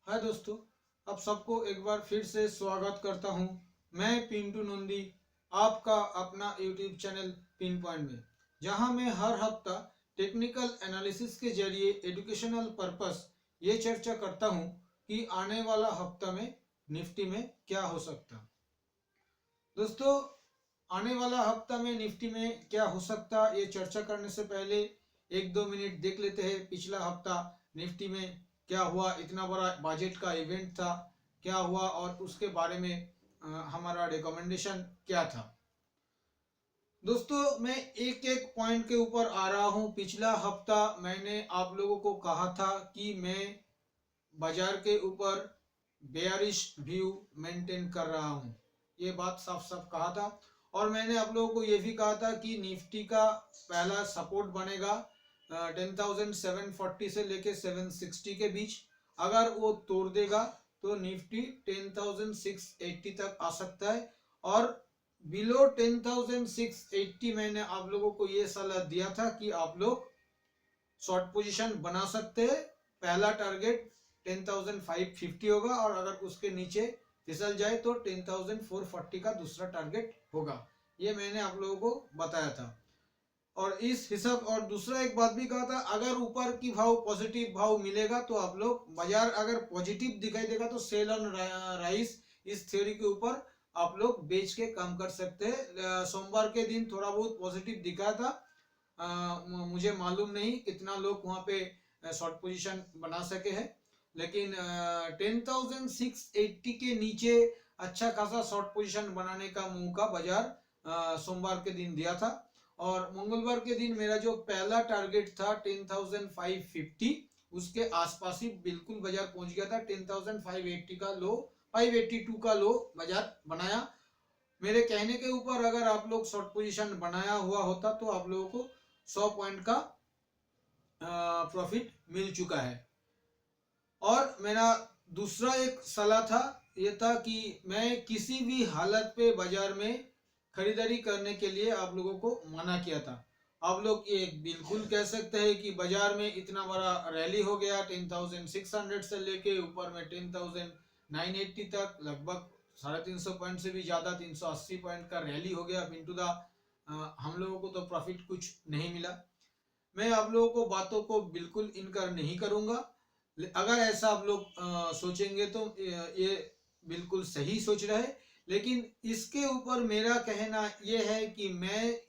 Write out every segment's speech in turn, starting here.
हाय दोस्तों, आप सबको एक बार फिर से स्वागत करता हूं। मैं पिंटू नंदी, आपका अपना यूट्यूब चैनल पिन पॉइंट में, जहां मैं हर हफ्ता टेक्निकल एनालिसिस के जरिए एजुकेशनल पर्पस ये चर्चा करता हूं कि आने वाला हफ्ता में निफ्टी में क्या हो सकता। दोस्तों, आने वाला हफ्ता में निफ्टी में क्या हो सकता ये चर्चा करने से पहले एक दो मिनट देख लेते हैं पिछला हफ्ता निफ्टी में क्या हुआ। इतना बड़ा बजट का इवेंट था, क्या हुआ और उसके बारे में हमारा रिकमेंडेशन क्या था। दोस्तों, मैं एक एक पॉइंट के ऊपर आ रहा हूँ। पिछला हफ्ता मैंने आप लोगों को कहा था कि मैं बाजार के ऊपर बेयरिश व्यू मेंटेन कर रहा हूँ, ये बात साफ साफ कहा था। और मैंने आप लोगों को ये भी कहा था कि निफ्टी का पहला सपोर्ट बनेगा 10,740 से लेके 760 के बीच। अगर वो तोड़ देगा तो निफ्टी 10,680 तक आ सकता है। और बिलो 10,680 मैंने आप लोगों को ये सलाह दिया था कि आप लोग शॉर्ट पोजीशन बना सकते हैं। पहला टारगेट 10,550 होगा और अगर उसके नीचे फिसल जाए तो 10,440 का दूसरा टारगेट होगा। ये मैंने आप लोगों को बताया था। और इस हिसाब और दूसरा एक बात भी कहा था, अगर ऊपर की भाव पॉजिटिव भाव मिलेगा तो आप लोग बाजार अगर पॉजिटिव दिखाई देगा तो सेल ऑन राइस, इस थ्योरी के ऊपर आप लोग बेच के काम कर सकते हैं। सोमवार के दिन थोड़ा बहुत पॉजिटिव दिखा था। मुझे मालूम नहीं कितना लोग वहां पे शॉर्ट पोजीशन बना सके हैं, लेकिन 10,680 के नीचे अच्छा खासा शॉर्ट पोजीशन बनाने का मौका बाजार सोमवार के दिन दिया था। और मंगलवार के दिन मेरा जो पहला टारगेट था 10,550, उसके आसपास ही बिल्कुल बाजार पहुंच गया था। 10,580 का लो, 582 का लो बाजार बनाया। मेरे कहने के ऊपर अगर आप लोग शॉर्ट पोजीशन बनाया हुआ होता तो आप लोगों को 100 पॉइंट का प्रॉफिट मिल चुका है। और मेरा दूसरा एक सलाह था, ये था कि मैं किसी भी हालत पे बाजार में खरीदारी करने के लिए आप लोगों को मना किया था। आप लोग ये बिल्कुल कह सकते हैं कि बाजार में इतना बड़ा रैली हो गया 10,600 से लेके ऊपर में 10,980 तक, लगभग 350 पॉइंट से भी ज्यादा 380 पॉइंट का रैली हो गया। पिंटू दा, हम लोगों को तो प्रॉफिट कुछ नहीं मिला। मैं आप लोगों को बातों को बिल्कुल इनकार नहीं करूंगा। अगर ऐसा आप लोग सोचेंगे तो ये बिल्कुल सही सोच रहे हैं। लेकिन इसके ऊपर मेरा कहना यह है कि मैं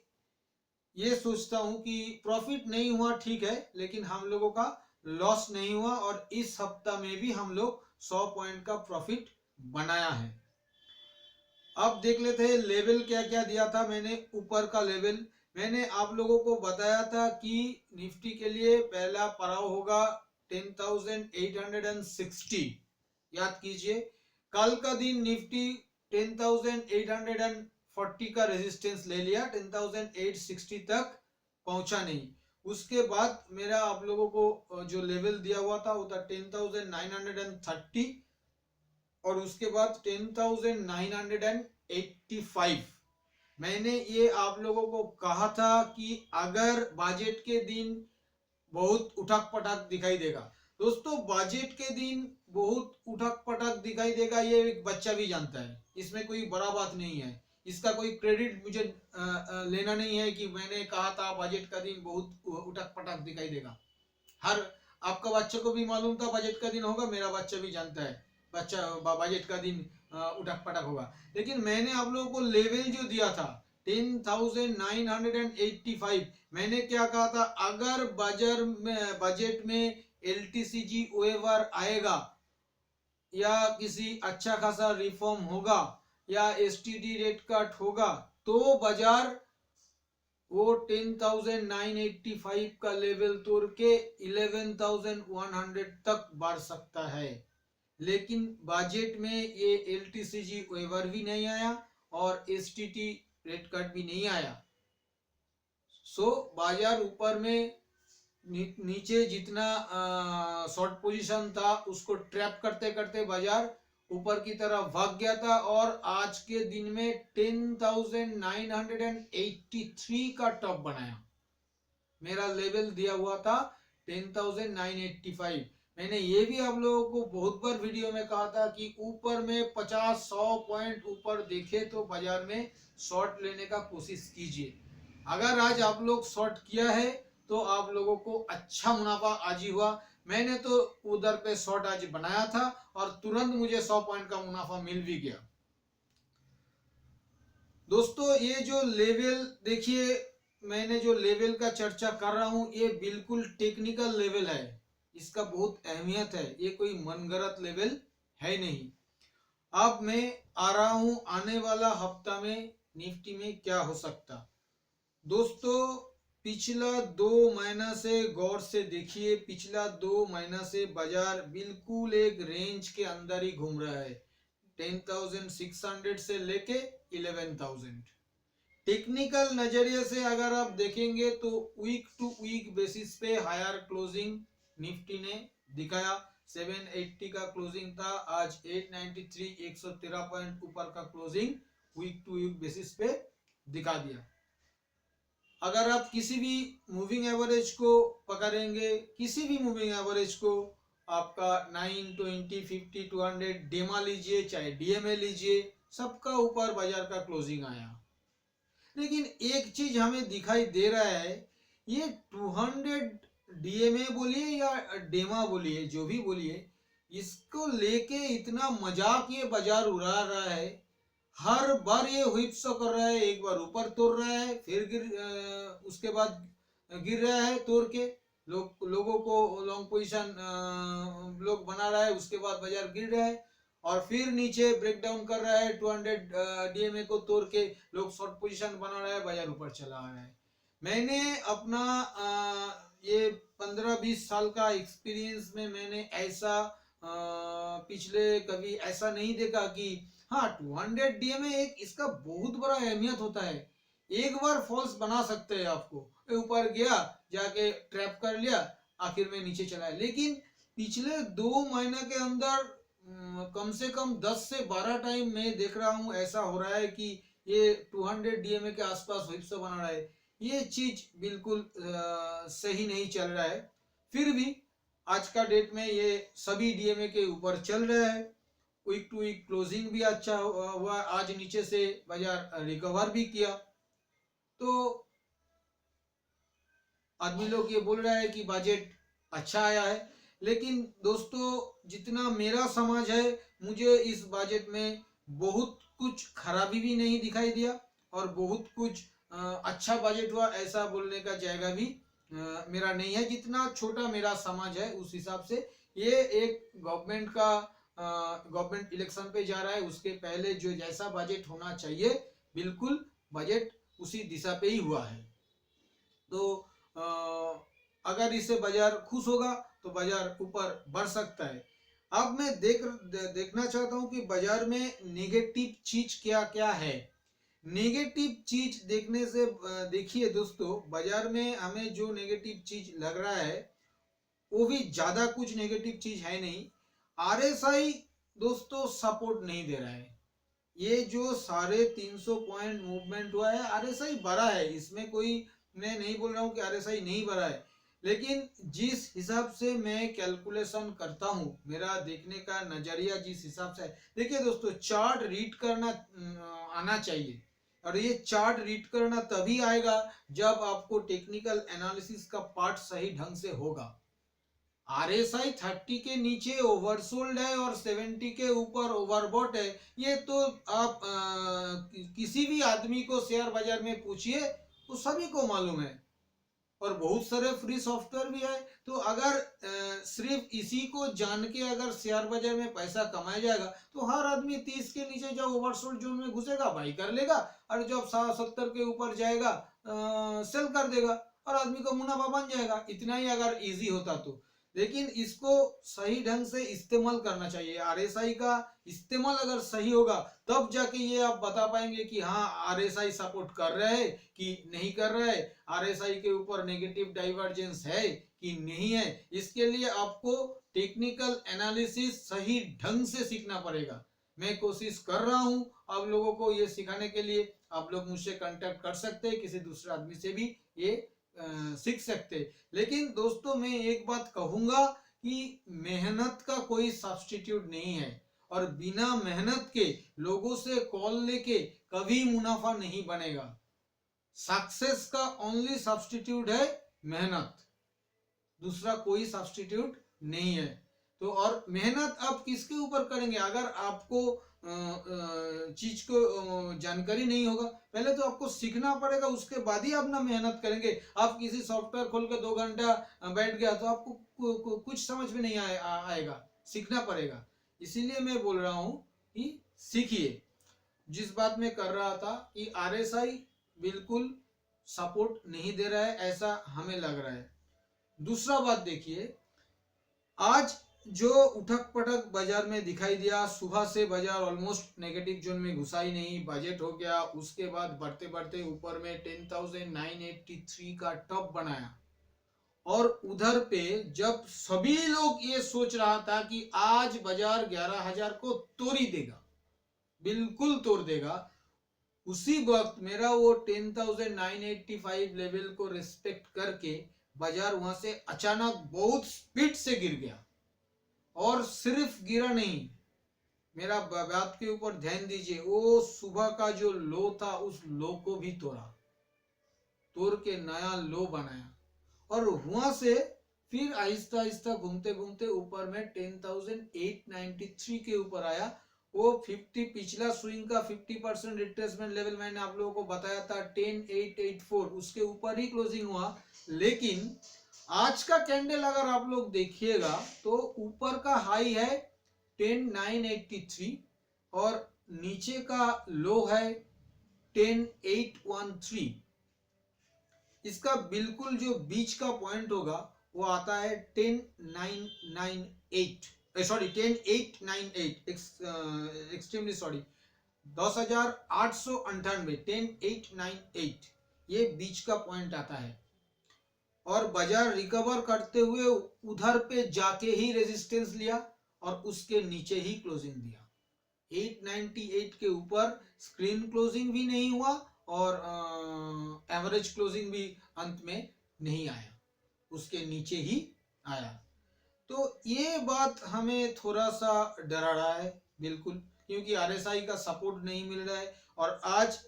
ये सोचता हूं कि प्रॉफिट नहीं हुआ ठीक है, लेकिन हम लोगों का लॉस नहीं हुआ और इस हफ्ता में भी हम लोग 100 पॉइंट का प्रॉफिट बनाया है। अब देख लेते हैं लेवल क्या क्या दिया था मैंने। ऊपर का लेवल मैंने आप लोगों को बताया था कि निफ्टी के लिए पहला पड़ाव होगा 10,860। याद कीजिए, कल का दिन निफ्टी 10,840 का रेजिस्टेंस ले लिया, 10,860 तक पहुंचा नहीं। उसके बाद मेरा आप लोगों को जो लेवल दिया हुआ था वो था 10,930 और उसके बाद 10,985। मैंने ये आप लोगों को कहा था कि अगर बजट के दिन बहुत उठक पटक दिखाई देगा, दोस्तों बजट के दिन बहुत उठक पटक दिखाई देगा ये एक बच्चा भी जानता है, इसमें कोई बड़ा बात नहीं है। इसका कोई क्रेडिट मुझे लेना नहीं है कि मैंने कहा था बजट का दिन बहुत उठक पटक दिखाई देगा। हर आपका बच्चे को भी मालूम था बजट का दिन होगा, मेरा बच्चा भी जानता है बच्चा बजट का दिन उठक पटक होगा। लेकिन मैंने आप लोगों को लेवल जो दिया था 10,985, मैंने क्या कहा था, अगर बजट में एलटीसीजी वेवर आएगा या किसी अच्छा खासा रिफॉर्म होगा या एसटीडी रेट कट होगा तो बाजार वो 10,985 का लेवल तोड़ के 11,100 तक बढ़ सकता है। लेकिन बजट में ये एलटीसीजी वेवर भी नहीं आया और एसटीटी रेट कट भी नहीं आया। सो बाजार ऊपर में नीचे जितना शॉर्ट पोजीशन था उसको ट्रैप करते करते बाजार ऊपर की तरफ भाग गया था और आज के दिन में 10,983 का टॉप बनाया। मेरा लेवल दिया हुआ था 10,985। मैंने ये भी आप लोगों को बहुत बार वीडियो में कहा था कि ऊपर में 50-100 पॉइंट ऊपर देखे तो बाजार में शॉर्ट लेने का कोशिश कीजिए। अगर आज आप लोग शॉर्ट किया है तो आप लोगों को अच्छा मुनाफा आज ही हुआ। मैंने तो उधर पे शॉर्ट आज बनाया था और तुरंत मुझे 100 पॉइंट का मुनाफा मिल भी गया। दोस्तों ये जो लेवल देखिए, मैंने जो लेवल का चर्चा कर रहा हूं ये बिल्कुल टेक्निकल लेवल है, इसका बहुत अहमियत है, ये कोई मनगढ़ंत लेवल है नहीं। अब मैं आ रहा हूं आने वाला हफ्ता में निफ्टी में क्या हो सकता। दोस्तों पिछला 2 महीना से गौर से देखिए, पिछला 2 महीना से बाजार बिल्कुल एक रेंज के अंदर ही घूम रहा है, 10,600 से लेके 11,000। टेक्निकल नजरिए से अगर आप देखेंगे तो वीक टू वीक बेसिस पे हायर क्लोजिंग निफ्टी ने दिखाया। 780 का क्लोजिंग था, आज 893, 113 पॉइंट ऊपर का closing week to week basis पे दिखा दिया। अगर आप किसी भी मूविंग एवरेज को पकड़ेंगे, किसी भी मूविंग एवरेज को, आपका 9, 20, 50, 200 डेमा लीजिए चाहे डीएमए लीजिए, सबका ऊपर बाजार का क्लोजिंग आया। लेकिन एक चीज हमें दिखाई दे रहा है, ये 200 डीएमए बोलिए या डेमा बोलिए, जो भी बोलिए, इसको लेके इतना मजाक ये बाजार उड़ा रहा है। हर बार ये व्हिप्स कर रहा है, एक बार ऊपर तोड़ रहा है, फिर उसके बाद गिर रहा है तोड़ के, लोगों को लॉन्ग पोजीशन लोग बना रहा है, उसके बाद बाजार गिर रहा है और फिर नीचे ब्रेक डाउन कर रहा है, 200 डीएमए को तोड़ के लोग शॉर्ट पोजीशन बना रहा है, बाजार ऊपर चला आ रहा है। मैंने अपना ये 15-20 साल का एक्सपीरियंस में मैंने ऐसा पिछले कभी ऐसा नहीं देखा कि हाँ 200 डीएमए एक इसका बहुत बड़ा अहमियत होता है। एक बार फॉल्स बना सकते हैं आपको, ऊपर गया जाके ट्रैप कर लिया, आखिर में नीचे चला है। लेकिन पिछले 2 महीने के अंदर कम से कम 10 से 12 टाइम मैं देख रहा हूँ ऐसा हो रहा है कि ये 200 डीएमए के आसपास व्हिप्स बना रहा है। ये चीज बिल्कुल सही नहीं चल रहा है। फिर भी आज का डेट में ये सभी डीएमए के ऊपर चल रहा है, वीक टू वीक क्लोजिंग भी अच्छा हुआ, आज नीचे से बाजार रिकवर भी किया। तो आदमी लोग ये बोल रहा है कि बजट अच्छा आया है, लेकिन दोस्तों जितना मेरा समझ है, मुझे इस बजट में बहुत कुछ खराबी भी नहीं दिखाई दिया और बहुत कुछ अच्छा बजट हुआ ऐसा बोलने का जायगा भी मेरा नहीं है। जितना छोटा मेरा समझ है उस हिसाब से ये एक गवर्नमेंट का गवर्नमेंट इलेक्शन पे जा रहा है, उसके पहले जो जैसा बजट होना चाहिए बिल्कुल बजट उसी दिशा पे ही हुआ है। तो अगर इससे बाजार खुश होगा तो बाजार ऊपर बढ़ सकता है। अब मैं देखना चाहता हूं कि बाजार में नेगेटिव चीज क्या क्या है। नेगेटिव चीज देखने से देखिए दोस्तों, बाजार में हमें जो नेगेटिव चीज लग रहा है वो भी ज्यादा कुछ नेगेटिव चीज है नहीं। आरएसआई दोस्तों सपोर्ट नहीं दे रहा है। ये जो 350 पॉइंट मूवमेंट हुआ है, आरएसआई बढ़ा है, इसमें कोई मैं नहीं बोल रहा हूँ कि आरएसआई नहीं बढ़ा है, लेकिन जिस हिसाब से मैं कैलकुलेशन करता हूँ, मेरा देखने का नजरिया जिस हिसाब से है, देखिए दोस्तों चार्ट रीड करना आना चाहिए और ये चार्ट रीड करना तभी आएगा जब आपको टेक्निकल एनालिसिस का पार्ट सही ढंग से होगा। आरएसआई 30 के नीचे ओवरसोल्ड है और 70 के ऊपर ओवरबॉट है, ये तो आप किसी भी आदमी को शेयर बाजार में पूछिए तो सभी को मालूम है और बहुत सारे फ्री सॉफ्टवेयर भी है। तो अगर सिर्फ इसी को जान के अगर शेयर बाजार में पैसा कमाया जाएगा तो हर आदमी 30 के नीचे जब ओवरसोल्ड जोन में घुसेगा बाई कर लेगा और जब 70 के ऊपर जाएगा सेल कर देगा और आदमी का मुनाफा बन जाएगा। इतना ही अगर इजी होता तो, लेकिन इसको सही ढंग से इस्तेमाल करना चाहिए। आरएसआई का इस्तेमाल अगर सही होगा तब जाके ये आप बता पाएंगे कि हाँ आरएसआई सपोर्ट कर रहा है कि नहीं कर रहा है, आरएसआई के ऊपर नेगेटिव डाइवर्जेंस है कि नहीं है। इसके लिए आपको टेक्निकल एनालिसिस सही ढंग से सीखना पड़ेगा। मैं कोशिश कर रहा हूं आप लोगों को ये सिखाने के लिए। आप लोग मुझसे कांटेक्ट कर सकते हैं, किसी दूसरे आदमी से भी ये सीख सकते। लेकिन दोस्तों मैं एक बात कहूंगा कि मेहनत का कोई सब्स्टिट्यूट नहीं है और बिना मेहनत के लोगों से कॉल लेके कभी मुनाफा नहीं बनेगा। सक्सेस का ओनली सब्स्टिट्यूट है मेहनत, दूसरा कोई सब्स्टिट्यूट नहीं है। तो और मेहनत आप किसके ऊपर करेंगे? अगर आपको चीज को जानकारी नहीं होगा, पहले तो आपको सीखना पड़ेगा, उसके बाद ही अपना मेहनत करेंगे। आप किसी सॉफ्टवेयर खोल के 2 घंटा बैठ गया तो आपको कुछ समझ में नहीं आएगा, सीखना पड़ेगा। इसीलिए मैं बोल रहा हूँ कि सीखिए। जिस बात में कर रहा था कि आरएसआई बिल्कुल सपोर्ट नहीं दे रहा है, ऐसा हमें लग रहा है। दूसरा बात देखिए, आज जो उठक पटक बाजार में दिखाई दिया, सुबह से बाजार ऑलमोस्ट नेगेटिव जोन में घुसा ही नहीं, बजट हो गया, उसके बाद बढ़ते बढ़ते ऊपर में 10,983 का टॉप बनाया। और उधर पे जब सभी लोग ये सोच रहा था कि आज बाजार 11,000 को तोड़ ही देगा, बिल्कुल तोड़ देगा, उसी वक्त मेरा वो 10,985 लेवल को रिस्पेक्ट करके बाजार वहां से अचानक बहुत स्पीड से गिर गया। और सिर्फ गिरा नहीं, मेरा बात के ऊपर ध्यान दीजिए, वो सुबह का जो लो था उस लो को भी तोड़ा, तोड़ के नया लो बनाया और वहां से फिर आहिस्ता आहिस्ता घूमते घूमते ऊपर में 10,893 के ऊपर आया। वो 50 पिछला स्विंग का 50% रिट्रेसमेंट लेवल मैंने आप लोगों को बताया था 10,884, उसके ऊपर ही क्लोजिंग हुआ। लेकिन आज का कैंडल अगर आप लोग देखिएगा तो ऊपर का हाई है 10,983 और नीचे का लो है 10,813। इसका बिल्कुल जो बीच का पॉइंट होगा वो आता है 10,998, सॉरी 10,898, एक्सट्रीमली सॉरी, 10,898, 10,898 ये बीच का पॉइंट आता है। और बाजार रिकवर करते हुए उधर पे जाके ही रेजिस्टेंस लिया और उसके नीचे ही क्लोजिंग दिया। 898 के ऊपर स्क्रीन क्लोजिंग भी नहीं हुआ और एवरेज क्लोजिंग भी अंत में नहीं आया, उसके नीचे ही आया। तो ये बात हमें थोड़ा सा डरा रहा है बिल्कुल, क्योंकि आरएसआई का सपोर्ट नहीं मिल रहा है। और आज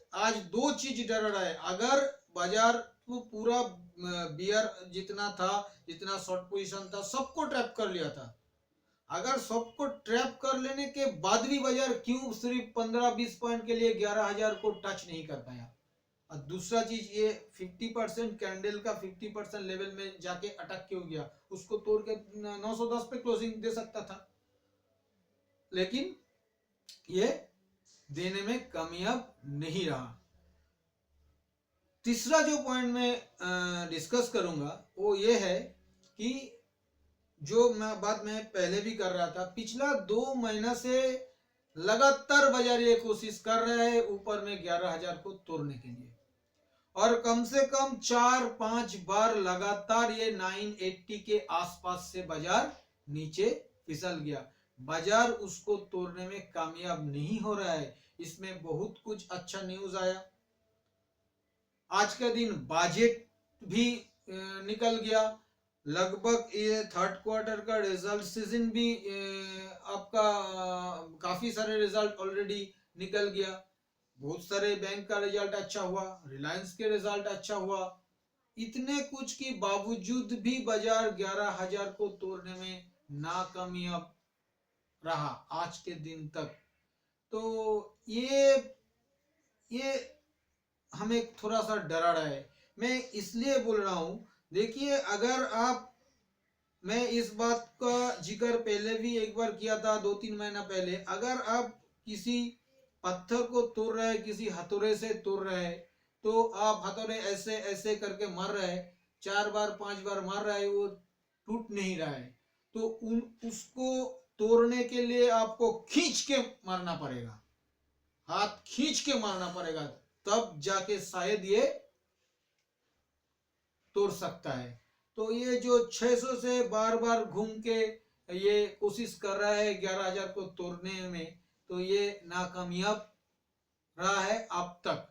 दो चीज डर रहा है, अगर बाजार को पूरा बियर जितना था, जितना शॉर्ट पोजीशन था, सबको ट्रैप कर लिया था। अगर सबको ट्रैप कर लेने के बाद भी बाजार क्यों सिर्फ 15-20 पॉइंट के लिए 11,000 को टच नहीं कर पाया? और दूसरा चीज, ये 50% कैंडल का 50% लेवल में जाके अटक क्यों गया? उसको तोड़ के 910 पे क्लोजिंग दे सकता था, लेकिन ये देने में कामयाब नहीं रहा। तीसरा जो पॉइंट मैं डिस्कस करूंगा वो ये है कि जो मैं पहले भी कर रहा था, पिछला 2 महीना से लगातार बाजार ये कोशिश कर रहा है ऊपर में 11,000 को तोड़ने के लिए, और कम से कम 4-5 बार लगातार ये 980 के आसपास से बाजार नीचे फिसल गया। बाजार उसको तोड़ने में कामयाब नहीं हो रहा है। इसमें बहुत कुछ अच्छा न्यूज आया, आज का दिन बजट भी निकल गया, लगभग ये थर्ड क्वार्टर का रिजल्ट सीजन भी आपका काफी सारे रिजल्ट ऑलरेडी निकल गया। बहुत सारे बैंक का रिजल्ट अच्छा हुआ, रिलायंस के रिजल्ट अच्छा हुआ। इतने कुछ के बावजूद भी बाजार 11,000 को तोड़ने में नाकामयाब रहा आज के दिन तक। तो ये हमें थोड़ा सा डरा रहा है। मैं इसलिए बोल रहा हूं, देखिए, अगर आप, मैं इस बात का जिक्र पहले भी एक बार किया था 2-3 महीना पहले, अगर आप किसी पत्थर को तोड़ रहे हैं, किसी हथौड़े से तोड़ रहे हैं, तो आप हथौड़े ऐसे ऐसे करके मार रहे हैं, 4 बार 5 बार मार रहा है, वो टूट नहीं रहा है, तो उसको तोड़ने के लिए आपको खींच के मारना पड़ेगा, हाथ खींच के मारना पड़ेगा, तब जाके शायद ये तोड़ सकता है। तो ये जो 600 से बार बार घूम के ये कोशिश कर रहा है 11,000 को तोड़ने में, तो ये नाकामयाब रहा है अब तक।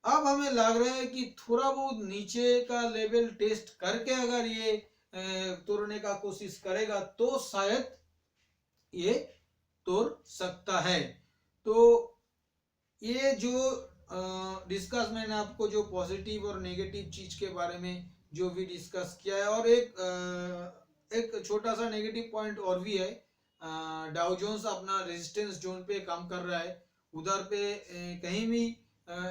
अब हमें लग रहा है कि थोड़ा बहुत नीचे का लेवल टेस्ट करके अगर ये तोड़ने का कोशिश करेगा तो शायद ये तोड़ सकता है। तो ये जो डिस्कस मैंने आपको जो पॉजिटिव और नेगेटिव चीज के बारे में जो भी डिस्कस किया है, और एक छोटा सा नेगेटिव पॉइंट और भी है। डाउ जोन्स अपना रेजिस्टेंस जोन पे काम कर रहा है, उधर पे कहीं भी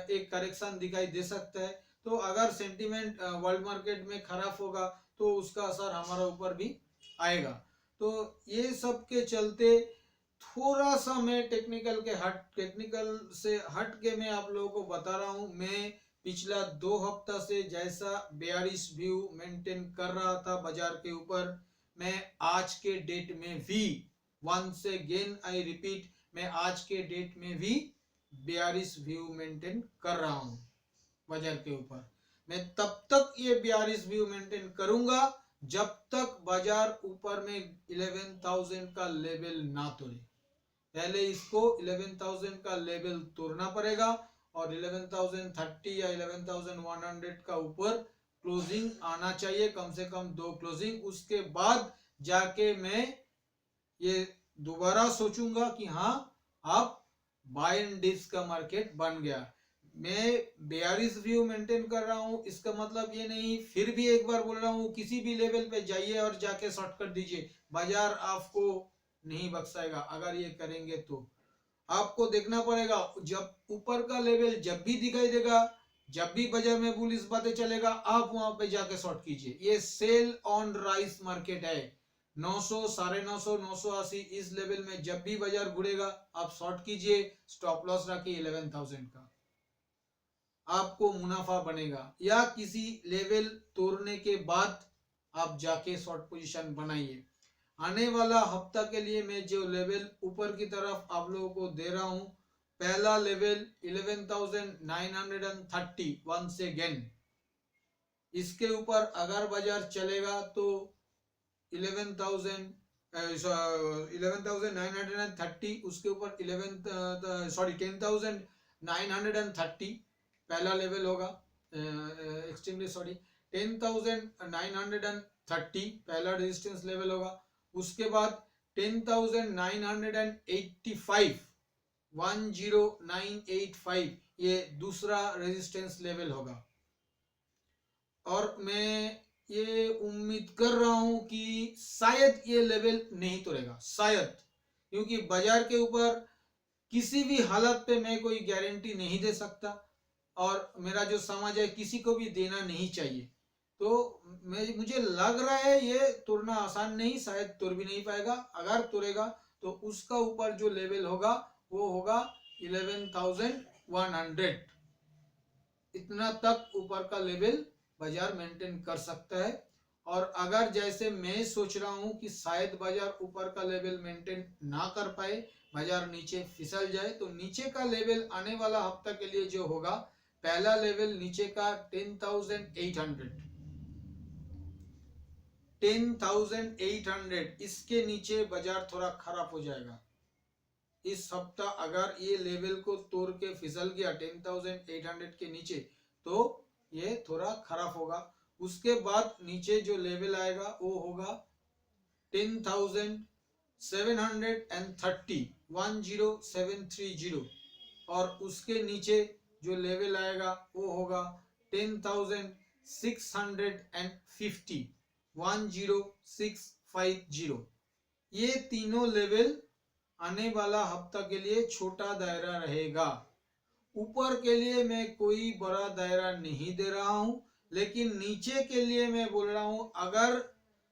एक करेक्शन दिखाई दे सकता है। तो अगर सेंटीमेंट वर्ल्ड मार्केट में खराब होगा तो उसका असर हमारा ऊपर भी आएगा। तो ये सब के चलते थोड़ा सा मैं टेक्निकल से हट के मैं आप लोगों को बता रहा हूँ। मैं पिछला 2 हफ्ता से जैसा बेयरिश व्यू मेंटेन कर रहा था बाजार के ऊपर, मैं आज के डेट में भी, वंस अगेन आई रिपीट, मैं आज के डेट में भी बेयरिश व्यू मेंटेन कर रहा हूँ बाजार के ऊपर। मैं तब तक ये बेयरिश व्यू मेंटेन करूंगा जब तक बाजार ऊपर में 11,000 का लेवल ना तोड़े। पहले इसको 11,000 का लेवल तोड़ना पड़ेगा और 11,030 या 11,100 का ऊपर क्लोजिंग आना चाहिए, कम से कम 2 क्लोजिंग। उसके बाद जाके मैं ये दोबारा सोचूंगा कि हाँ अब बाय एंड डिप्स का मार्केट बन गया। मैं बेयरिश व्यू मेंटेन कर रहा हूँ, इसका मतलब ये नहीं, फिर भी एक बार बोल रहा हूँ, किसी भी लेवल पे जाइए और जाके शॉर्ट कर दीजिए, बाजार आपको नहीं बख्शाएगा। अगर ये करेंगे तो आपको देखना पड़ेगा, जब ऊपर का लेवल जब भी दिखाई देगा, जब भी बाजार में बुलिश बातें चलेगा, आप वहां पे जाके शॉर्ट कीजिए। ये सेल ऑन राइस मार्केट है। 900, 950, 980 इस लेवल में जब भी बाजार घुड़ेगा आप शॉर्ट कीजिए, स्टॉप लॉस रखिए 11,000 का, आपको मुनाफा बनेगा। या किसी लेवल तोड़ने के बाद आप जाके शॉर्ट पोजीशन बनाइए। आने वाला हफ्ता के लिए मैं जो लेवल ऊपर की तरफ आप लोगों को दे रहा हूं, पहला लेवल 11,930 वंस अगेन, इसके ऊपर अगर बाजार चलेगा तो 11,930, उसके ऊपर 10,930 पहला लेवल होगा। एक्सट्रीमली सॉरी, 10,930 पहला रेजिस्टेंस लेवल होगा। उसके बाद 10,985 10985 ये दूसरा रेजिस्टेंस लेवल होगा। और मैं ये उम्मीद कर रहा हूं कि शायद ये लेवल नहीं तोड़ेगा, शायद, क्योंकि बाजार के ऊपर किसी भी हालत पे मैं कोई गारंटी नहीं दे सकता, और मेरा जो समझ है किसी को भी देना नहीं चाहिए। तो मुझे लग रहा है ये तोड़ना आसान नहीं, शायद तोड़ भी नहीं पाएगा। अगर तोड़ेगा तो उसका ऊपर जो लेवल होगा वो होगा 11,100, इतना तक ऊपर का लेवल बाजार मेंटेन कर सकता है। और अगर जैसे मैं सोच रहा हूं कि शायद बाजार ऊपर का लेवल मेंटेन ना कर पाए, बाजार नीचे फिसल जाए, तो नीचे का लेवल आने वाला हफ्ता के लिए जो होगा, पहला लेवल नीचे का 10,800, इसके नीचे बाजार थोड़ा खराब हो जाएगा। इस हफ्ता अगर ये लेवल को तोड़ के फिसल गया 10,800 के नीचे तो ये थोड़ा खराब होगा। उसके बाद नीचे जो लेवल आएगा वो होगा 10,730 10730, और उसके नीचे जो लेवल आएगा वो होगा 10,650 10650। ये तीनों लेवल आने वाला हफ्ता के लिए छोटा दायरा रहेगा। ऊपर के लिए मैं कोई बड़ा दायरा नहीं दे रहा हूं, लेकिन नीचे के लिए मैं बोल रहा हूं, अगर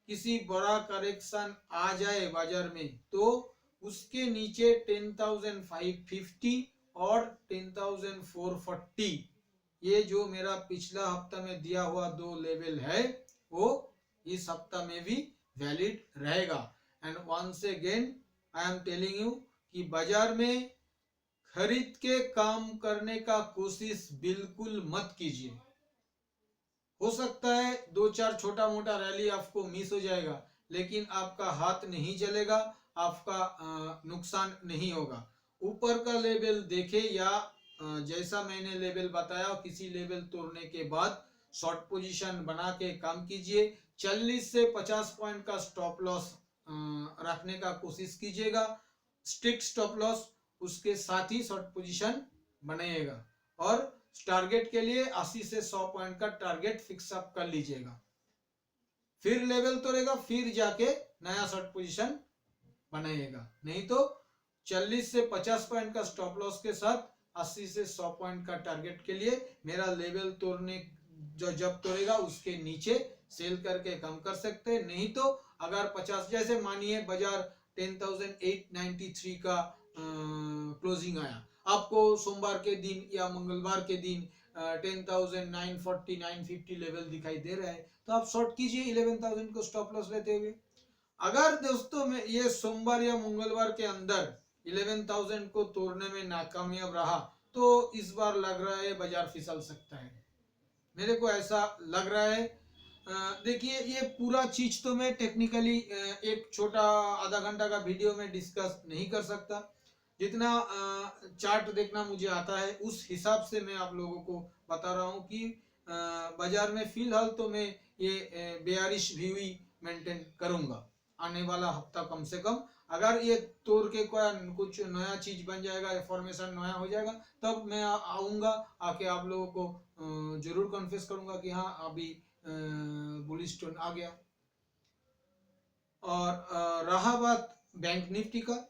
किसी बड़ा करेक्शन आ जाए बाजार में तो उसके नीचे 10,550 और 10,440, ये जो मेरा पिछला हफ्ता में दिया हुआ 2 लेवल है वो इस हफ्ता में भी वैलिड रहेगा। And once again I am telling you कि बाजार में खरीद के काम करने का कोशिश बिल्कुल मत कीजिए। हो सकता है 2-4 छोटा मोटा रैली आपको मिस हो जाएगा, लेकिन आपका हाथ नहीं जलेगा, आपका नुकसान नहीं होगा। ऊपर का लेवल देखे या जैसा मैंने लेवल बताया, किसी लेवल तोड़ने के बाद शॉर्ट पोजीशन बना के काम कीजिए, 40 से 50 पॉइंट का स्टॉप लॉस रखने का कोशिश कीजिएगा, स्ट्रिक्ट स्टॉप लॉस। उसके साथ ही शॉर्ट पोजीशन बनाइएगा और टारगेट के लिए 80 से 100 पॉइंट का टारगेट फिक्स अप कर लीजिएगा। फिर लेवल तोड़ेगा, फिर जाके नया शॉर्ट पोजीशन बनाइएगा। नहीं तो 40 से 50 पॉइंट का स्टॉप लॉस के साथ 80 से 100 पॉइंट का टारगेट के लिए मेरा लेवल तोड़ने जो जब तोड़ेगा उसके नीचे सेल करके कम कर सकते हैं। नहीं तो अगर 50, जैसे मानिए बाजार 10,893 का क्लोजिंग आया, आपको सोमवार के दिन या मंगलवार के दिन 10,940 950 लेवल दिखाई दे रहा है, तो आप शॉर्ट कीजिए 11,000 को स्टॉप लॉस लेते हुए। अगर दोस्तों में ये सोमवार या मंगलवार के अंदर 11,000 को तोड़ने में नाकामयाब रहा, तो इस बार लग रहा है बाजार फिसल सकता है, मेरे को ऐसा लग रहा है। देखिए ये पूरा चीज तो मैं टेक्निकली एक छोटा आधा घंटा का वीडियो में डिस्कस नहीं कर सकता। जितना चार्ट देखना मुझे आता है उस हिसाब से मैं आप लोगों को बता रहा हूँ कि बाजार में फिलहाल तो मैं ये बेयरिश व्यू ही मेंटेन करूंगा आने वाला हफ्ता कम से कम। अगर ये तोड़ के कोई कुछ नया चीज बन जाएगा, फॉर्मेशन नया हो जाएगा, तब मैं आऊंगा, आके आप लोगों को जरूर कन्फेस करूंगा कि हाँ अभी बुलिश टोन आ गया। और रहा बात बैंक निफ्टी का,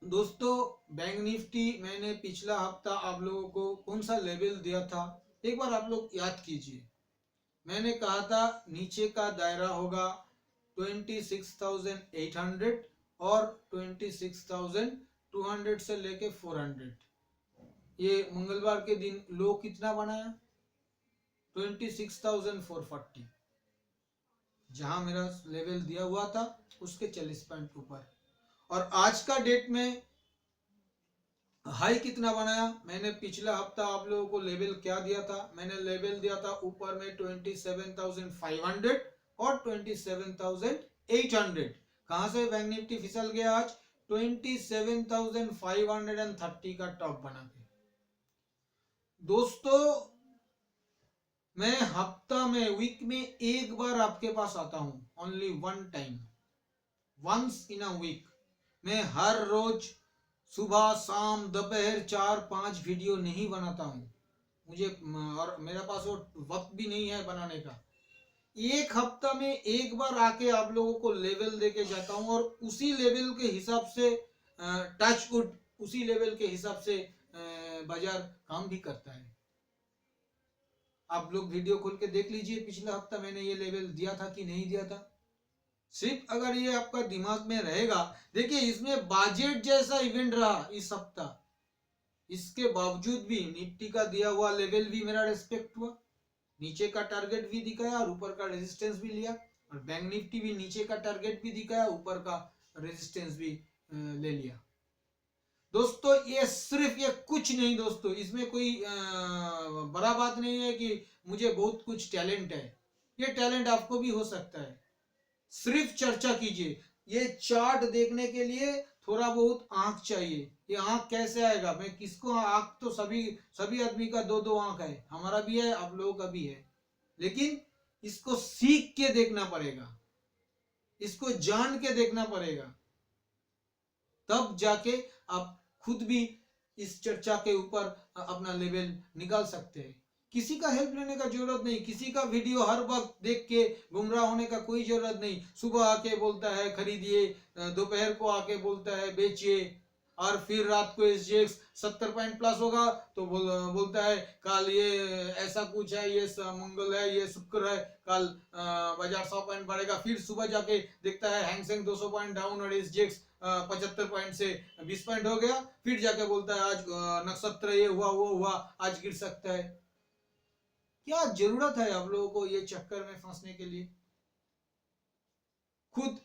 दोस्तों बैंक निफ्टी मैंने पिछला हफ्ता आप लोगों को कौन सा लेवल दिया था, एक बार आप लोग याद कीजिए। मैंने कहा था नीचे का दायरा होगा 26,800 और 26,200 से लेके 400। ये मंगलवार के दिन लो कितना बनाया, 26,440, जहां मेरा लेवल दिया हुआ था उसके 40 पॉइंट ऊपर। और आज का डेट में हाई कितना बनाया, मैंने पिछला हफ्ता आप लोगों को लेवल क्या दिया था, मैंने लेवल दिया था ऊपर में 27,500 और 27,800। कहां से बैंक निफ्टी फिसल गया आज, 27,530 का टॉप बना के। दोस्तों मैं हफ्ता में, वीक में एक बार आपके पास आता हूं, only one time, once in a week. मैं हर रोज सुबह शाम दोपहर 4-5 वीडियो नहीं बनाता हूं, मुझे और मेरे पास वो वक्त भी नहीं है बनाने का। एक हफ्ता में एक बार आके आप लोगों को लेवल देके जाता हूं और उसी लेवल के हिसाब से टच वुड, उसी लेवल के हिसाब से बाजार काम भी करता है। आप लोग वीडियो खोल के देख लीजिए पिछला हफ्ता मैंने ये लेवल दिया था कि नहीं दिया था। सिर्फ अगर ये आपका दिमाग में रहेगा, देखिए इसमें बजट जैसा इवेंट रहा इस हफ्ता, इसके बावजूद भी निफ्टी का दिया हुआ लेवल भी मेरा रेस्पेक्ट हुआ, नीचे का टारगेट भी दिखाया और ऊपर का रेजिस्टेंस भी लिया। और बैंक निफ्टी भी नीचे का टारगेट भी दिखाया, ऊपर का रेजिस्टेंस भी ले लिया। दोस्तों ये सिर्फ, ये कुछ नहीं दोस्तों, इसमें कोई बड़ा बात नहीं है कि मुझे बहुत कुछ टैलेंट है, ये टैलेंट आपको भी हो सकता है। सिर्फ चर्चा कीजिए, ये चार्ट देखने के लिए थोड़ा बहुत आंख चाहिए। ये आंख कैसे आएगा, मैं किसको, आंख तो सभी आदमी का दो दो आंख है, हमारा भी है, आप लोगों का भी है, लेकिन इसको सीख के देखना पड़ेगा, इसको जान के देखना पड़ेगा, तब जाके आप खुद भी इस चर्चा के ऊपर अपना लेवल निकाल सकते हैं। किसी का हेल्प लेने का जरूरत नहीं, किसी का वीडियो हर वक्त देख के गुमराह होने का कोई जरूरत नहीं। सुबह आके बोलता है खरीदिए, दोपहर को आके बोलता है बेचिए, और फिर रात को SGX 70 पॉइंट प्लस होगा तो बोलता है कल ये ऐसा कुछ है, ये मंगल है, ये शुक्र है, कल बाजार 100 पॉइंट बढ़ेगा। फिर सुबह जाके देखता है हैंगसेंग 200 पॉइंट डाउन और SGX 75 पॉइंट से 20 पॉइंट हो गया, फिर जाके बोलता है आज नक्षत्र ये हुआ वो हुआ, आज गिर सकता है। क्या जरूरत है आप लोगों को ये चक्कर में फंसने के लिए? खुद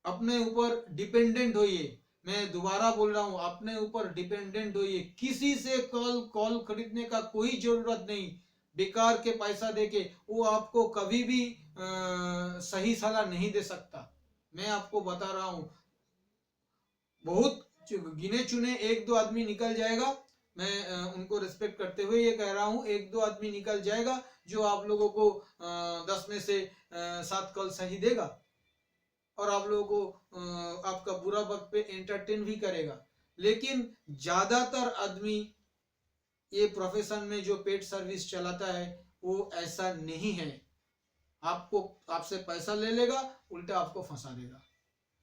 अपने ऊपर डिपेंडेंट होइए, मैं दोबारा बोल रहा हूं, अपने ऊपर डिपेंडेंट होइए। किसी से कॉल खरीदने का कोई जरूरत नहीं, बेकार के पैसा देके वो आपको कभी भी सही सलाह नहीं दे सकता। मैं आपको बता रहा हूं, बहुत गिने चुने एक दो आदमी निकल जाएगा मैं उनको रिस्पेक्ट करते हुए ये कह रहा हूँ, एक दो आदमी निकल जाएगा जो आप लोगों को 10 में से 7 कॉल सही देगा और आप लोगों को आपका बुरा वक्त पे एंटरटेन भी करेगा। लेकिन ज्यादातर आदमी ये प्रोफेशन में जो पेड सर्विस चलाता है वो ऐसा नहीं है। आपको आपसे पैसा ले लेगा, उल्टा आपको फंसा देगा।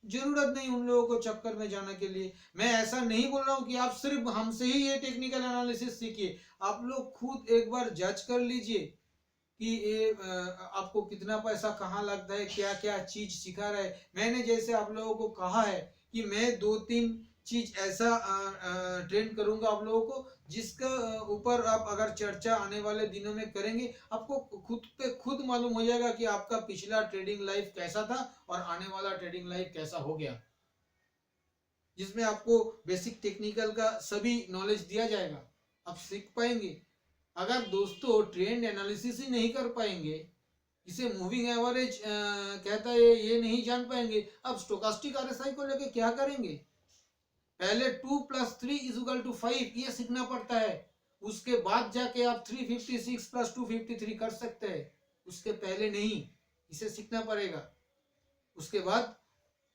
जरूरत नहीं उन लोगों को चक्कर में जाने के लिए। मैं ऐसा नहीं बोल रहा हूँ कि आप सिर्फ हमसे ही ये टेक्निकल एनालिसिस सीखिए। आप लोग खुद एक बार जज कर लीजिए कि ये आपको कितना पैसा कहाँ लगता है, क्या क्या चीज सिखा रहा है। मैंने जैसे आप लोगों को कहा है कि मैं 2-3 चीज ऐसा ट्रेन करूंगा आप लोगों को, जिसका ऊपर आप अगर चर्चा आने वाले दिनों में करेंगे, आपको खुद पे खुद मालूम हो जाएगा कि आपका पिछला ट्रेडिंग लाइफ कैसा था और आने वाला ट्रेडिंग लाइफ कैसा हो गया, जिसमें आपको बेसिक टेक्निकल का सभी नॉलेज दिया जाएगा, आप सीख पाएंगे। अगर दोस्तों ट्रेंड एनालिसिस ही नहीं कर पाएंगे, इसे मूविंग एवरेज कहता है, ये नहीं जान पाएंगे, अब स्टोकास्टिक आरएसआई को लेके क्या करेंगे? पहले 2 + 3 = 5 ये सीखना पड़ता है। उसके बाद जाके आप 356 + 253 कर सकते हैं, उसके पहले नहीं। इसे सीखना पड़ेगा। उसके बाद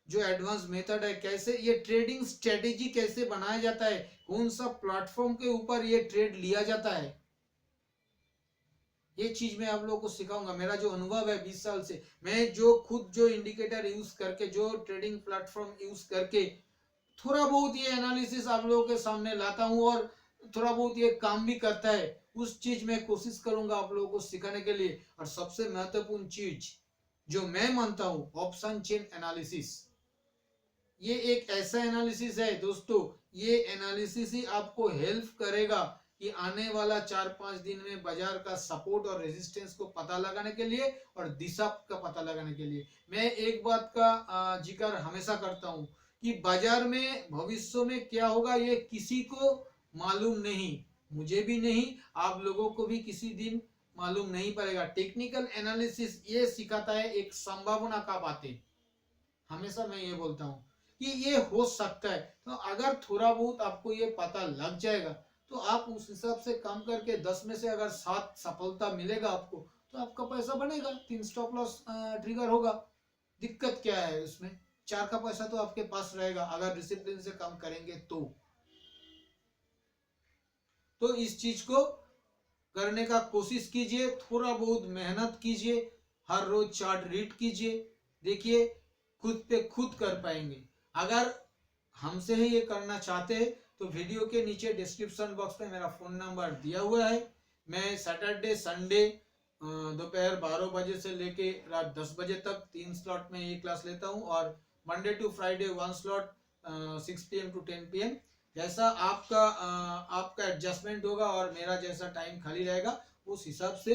जो एडवांस मेथड है, कैसे ये ट्रेडिंग स्ट्रेटेजी कैसे बनाया जाता है, कौन सा प्लेटफॉर्म के ऊपर ये ट्रेड लिया जाता है, ये चीज मैं आप लोगों को सिखाऊंगा। मेरा जो अनुभव है 20 साल से, मैं जो खुद जो इंडिकेटर यूज करके, जो ट्रेडिंग प्लेटफॉर्म यूज करके थोड़ा बहुत ये एनालिसिस आप लोगों के सामने लाता हूँ और थोड़ा बहुत ये काम भी करता है, उस चीज में कोशिश करूंगा आप लोगों को सिखाने के लिए। और सबसे महत्वपूर्ण चीज जो मैं मानता हूँ, ऑप्शन चेन एनालिसिस। ये एक ऐसा एनालिसिस है दोस्तों, ये एनालिसिस ही आपको हेल्प करेगा कि आने वाला 4-5 दिन में बाजार का सपोर्ट और रेजिस्टेंस को पता लगाने के लिए और दिशा का पता लगाने के लिए। मैं एक बात का जिक्र हमेशा करता हूं कि बाजार में भविष्य में क्या होगा ये किसी को मालूम नहीं, मुझे भी नहीं, आप लोगों को भी किसी दिन मालूम नहीं पड़ेगा। टेक्निकल एनालिसिस ये सिखाता है एक संभावना का बातें। हमेशा मैं ये बोलता हूँ कि ये हो सकता है, तो अगर थोड़ा बहुत आपको ये पता लग जाएगा तो आप उस हिसाब से काम करके 10 में से अगर 7 सफलता मिलेगा आपको, तो आपका पैसा बनेगा, 3 स्टॉप लॉस ट्रिगर होगा। दिक्कत क्या है उसमें? 4 का पैसा तो आपके पास रहेगा अगर डिसिप्लिन से काम करेंगे तो इस चीज को करने का कोशिश कीजिए, थोड़ा बहुत मेहनत कीजिए, हर रोज चार्ट रीड कीजिए, देखिए खुद पे खुद कर पाएंगे। अगर हमसे ही ये करना चाहते हैं तो वीडियो के नीचे डिस्क्रिप्शन बॉक्स में मेरा फोन नंबर दिया हुआ है। मैं सैटरडे संडे दोपहर 12 बजे से लेके रात 10 बजे तक 3 स्लॉट में ये क्लास लेता हूँ, और Monday to Friday 1 slot 6 PM to 10 PM। जैसा आपका एडजस्टमेंट होगा और मेरा जैसा टाइम खाली रहेगा, उस हिसाब से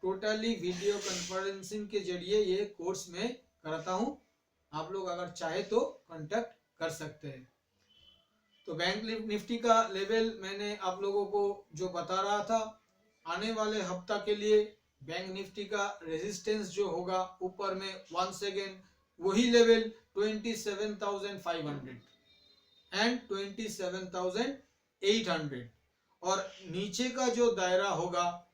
टोटली वीडियो कॉन्फ्रेंसिंग के जरिए ये कोर्स में कराता हूँ। आप लोग अगर चाहे तो कांटेक्ट कर सकते हैं। तो बैंक निफ्टी का लेवल मैंने आप लोगों को जो बता रहा था, आने वाले हफ्ता के लिए बैंक निफ्टी का रेजिस्टेंस जो होगा ऊपर में वंस अगेन वही लेवल 27,500 एंड 27,800, और नीचे का जो दायरा होगा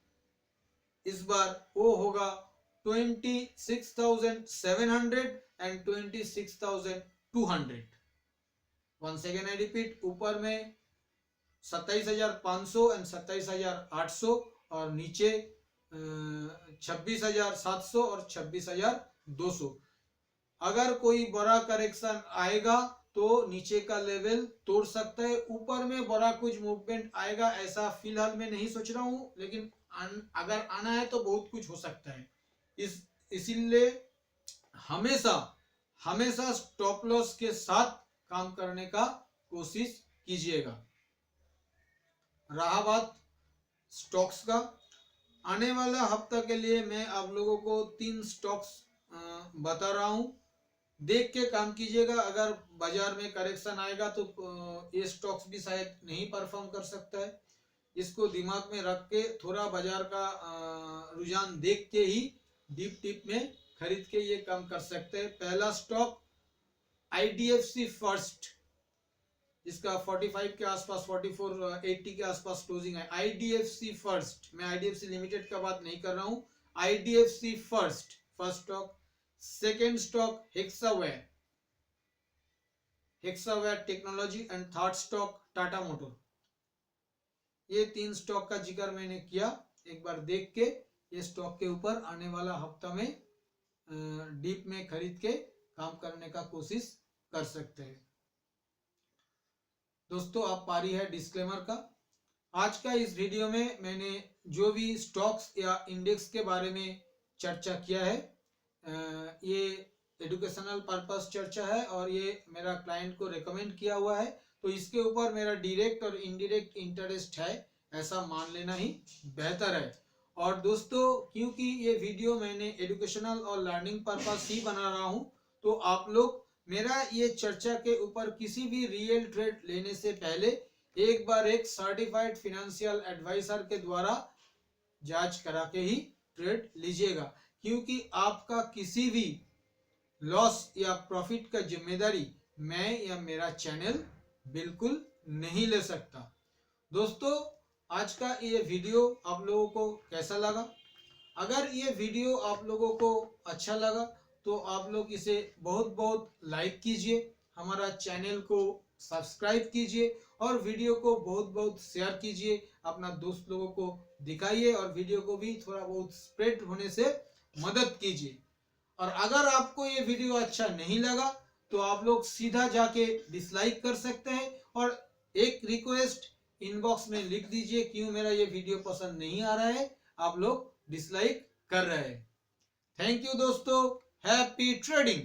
इस बार वो होगा 26,700 and 26,200। Once again I repeat, ऊपर में 27,500 एंड 27,800 और नीचे 26,700 और 26,200। अगर कोई बड़ा करेक्शन आएगा तो नीचे का लेवल तोड़ सकता है, ऊपर में बड़ा कुछ मूवमेंट आएगा ऐसा फिलहाल मैं नहीं सोच रहा हूं, लेकिन अगर आना है तो बहुत कुछ हो सकता है। इसीलिए हमेशा हमेशा स्टॉप लॉस के साथ काम करने का कोशिश कीजिएगा। रहा बात स्टॉक्स का, आने वाला हफ्ता के लिए मैं आप लोगों को 3 स्टॉक्स बता रहा हूं, देख के काम कीजिएगा। अगर बाजार में करेक्शन आएगा तो ये स्टॉक्स भी शायद नहीं परफॉर्म कर सकता है, इसको दिमाग में रख के थोड़ा बाजार का रुझान देख के ही डीप टिप में खरीद के ये काम कर सकते हैं। पहला स्टॉक IDFC फर्स्ट, जिसका 45 के आसपास 4480 के आसपास क्लोजिंग है। आईडीएफसी फर्स्ट, मैं आईडीएफसी लिमिटेड का बात नहीं कर रहा हूं, IDFC first stock. Second stock Hexaware technology and third stock Tata motor. ये 3 स्टॉक का जिक्र मैंने किया। एक बार देख के ये स्टॉक के ऊपर आने वाला हफ्ता में डीप में खरीद के काम करने का कोशिश कर सकते हैं। दोस्तों आप पारी है डिस्क्लेमर का। आज का इस वीडियो में मैंने जो भी स्टॉक्स या इंडेक्स के बारे में चर्चा किया है, ये एजुकेशनल पर्पस चर्चा है और ये मेरा क्लाइंट को रेकमेंड किया हुआ है, तो इसके ऊपर मेरा डायरेक्ट और इनडायरेक्ट इंटरेस्ट है ऐसा मान लेना ही बेहतर है। और दोस्तों क्योंकि ये वीडियो मैंने एजुकेशनल और लर्निंग पर्पस ही बना रहा हूँ, तो आप लोग मेरा ये चर्चा के ऊपर किसी भी रियल ट्रेड लेने से पहले एक बार एक सर्टिफाइड फाइनेंशियल एडवाइजर के द्वारा जांच करा के ही ट्रेड लीजिएगा, क्योंकि आपका किसी भी लॉस या प्रॉफिट का जिम्मेदारी मैं या मेरा चैनल बिल्कुल नहीं ले सकता। दोस्तों आज का ये वीडियो आप लोगों को कैसा लगा? अगर ये वीडियो आप लोगों को अच्छा लगा तो आप लोग इसे बहुत बहुत लाइक कीजिए, हमारा चैनल को सब्सक्राइब कीजिए और वीडियो को बहुत बहुत शेयर कीजिए, अपना दोस्त लोगों को दिखाइए और वीडियो को भी थोड़ा बहुत स्प्रेड होने से मदद कीजिए। और अगर आपको ये वीडियो अच्छा नहीं लगा तो आप लोग सीधा जाके डिसलाइक कर सकते हैं और एक रिक्वेस्ट इनबॉक्स में लिख दीजिए क्यों मेरा ये वीडियो पसंद नहीं आ रहा है, आप लोग डिसलाइक कर रहे हैं। थैंक यू दोस्तों, हैप्पी ट्रेडिंग।